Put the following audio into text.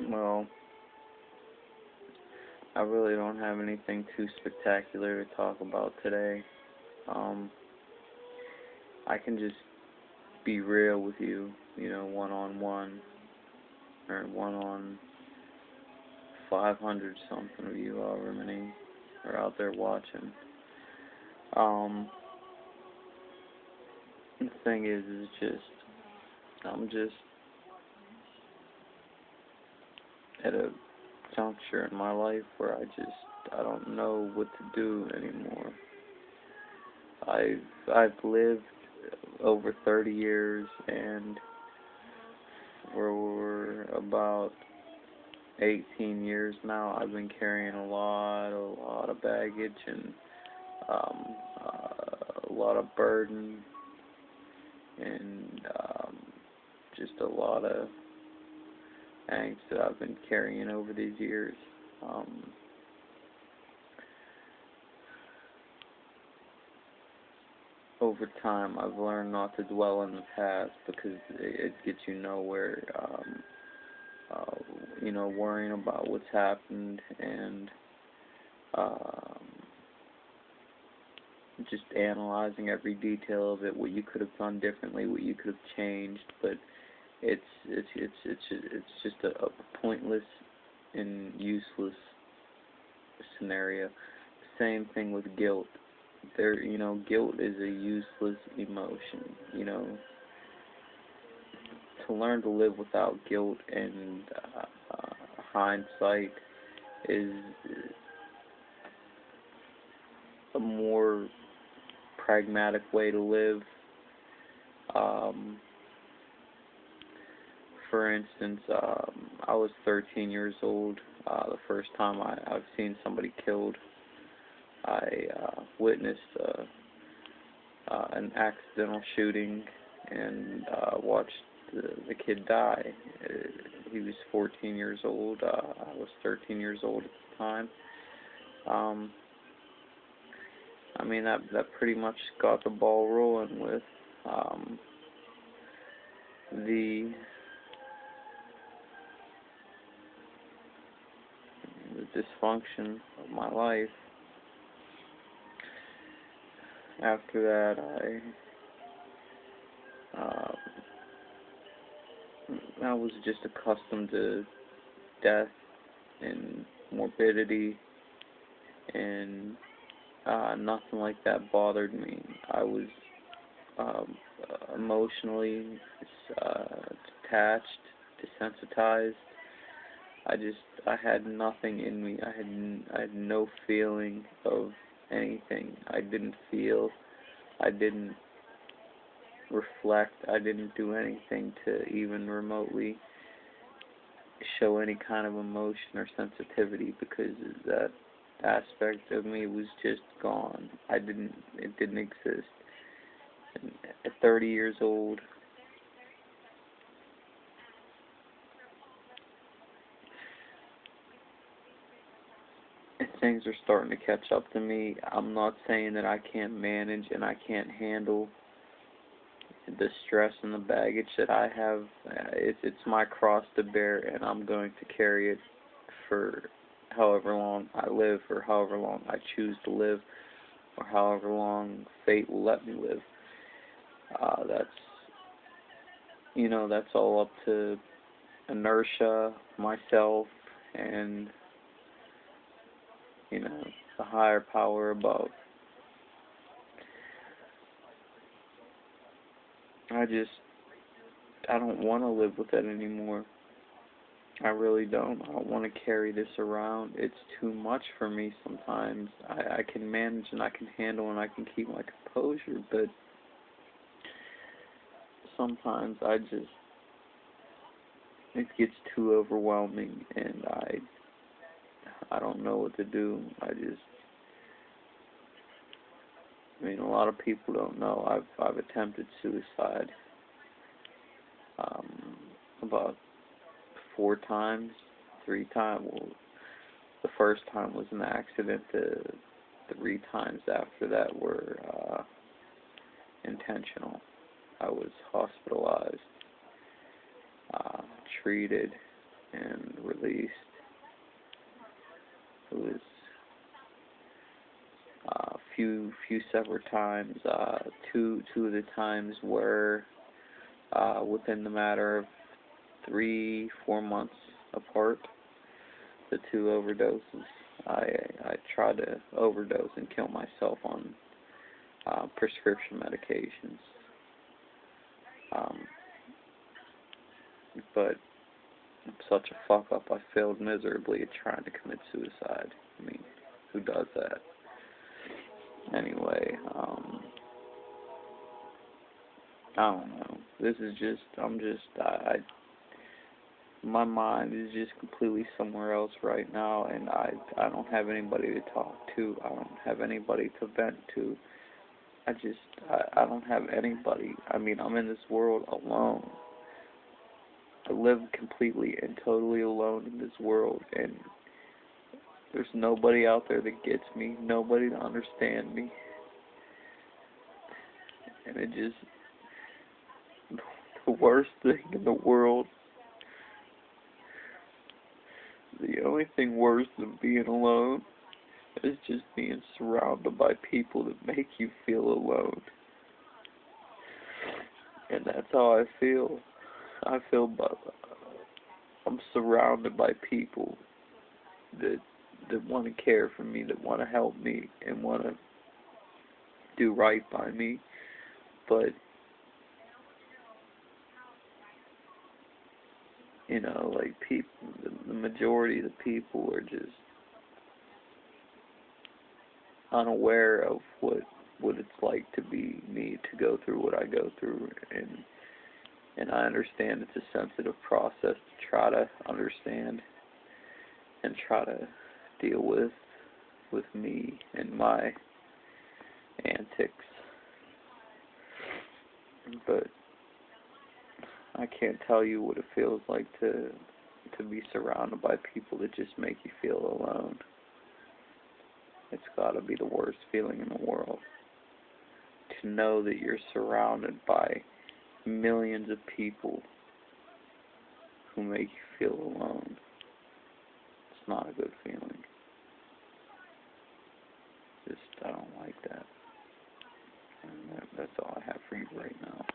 Well, I really don't have anything too spectacular to talk about today. Um, I can just be real with you, one on one, or one on 500 something of you, however many are out there watching. Um, the thing is I'm just at a juncture in my life where I don't know what to do anymore. I've lived over 30 years, and for about 18 years now I've been carrying a lot of baggage and um, a lot of burden and just a lot of angst that I've been carrying over these years. Um, Over time, I've learned not to dwell in the past because it gets you nowhere. Worrying about what's happened and um, just analyzing every detail of it, what you could have done differently, what you could have changed. But it's just a pointless and useless scenario. Same thing with guilt. Guilt is a useless emotion. To learn to live without guilt and uh, hindsight is a more pragmatic way to live. Um, for instance, I was 13 years old the first time I've seen somebody killed. I witnessed an accidental shooting and watched the kid die. He was 14 years old. I was 13 years old at the time. Um, I mean that pretty much got the ball rolling with um, the the dysfunction of my life. After that, I was just accustomed to death and morbidity, and nothing like that bothered me. I was um, emotionally uh, detached, desensitized. I had nothing in me. I had no feeling of anything. I didn't feel. I didn't reflect. I didn't do anything to even remotely show any kind of emotion or sensitivity because that aspect of me was just gone. It didn't exist. And at 30 years old, things are starting to catch up to me. I'm not saying that I can't manage and I can't handle the stress and the baggage that I have. It's my cross to bear, and I'm going to carry it for however long I live, or however long I choose to live, or however long fate will let me live. That's that's all up to inertia, myself, and the higher power above. I just I don't want to live with that anymore. I really don't. I don't want to carry this around. It's too much for me sometimes. I can manage and I can handle and I can keep my composure, but sometimes it gets too overwhelming and I don't know what to do. I mean, a lot of people don't know. I've attempted suicide um, about 4 times, 3 times. Well, the first time was an accident. The 3 times after that were intentional. I was hospitalized, treated, and at least. It was a few separate times. Two of the times were within the matter of 3-4 months apart. The two overdoses. I tried to overdose and kill myself on prescription medications. But I'm such a fuck up. I failed miserably at trying to commit suicide. I mean, who does that? Anyway, I don't know. This is just, my mind is just completely somewhere else right now, and I don't have anybody to talk to. I don't have anybody to vent to. I don't have anybody. I mean, I'm in this world alone. I live completely and totally alone in this world, and there's nobody out there that gets me, nobody to understand me. And it just, the worst thing in the world, the only thing worse than being alone is just being surrounded by people that make you feel alone. And that's how I feel. I'm surrounded by people that want to care for me, that want to help me, and want to do right by me. But, you know, like, people, the majority of the people are just unaware of what it's like to be me, to go through what I go through, and I understand it's a sensitive process to try to understand and try to deal with me and my antics. But I can't tell you what it feels like to be surrounded by people that just make you feel alone. It's gotta be the worst feeling in the world. To know that you're surrounded by millions of people who make you feel alone. It's not a good feeling. I don't like that. And that's all I have for you right now.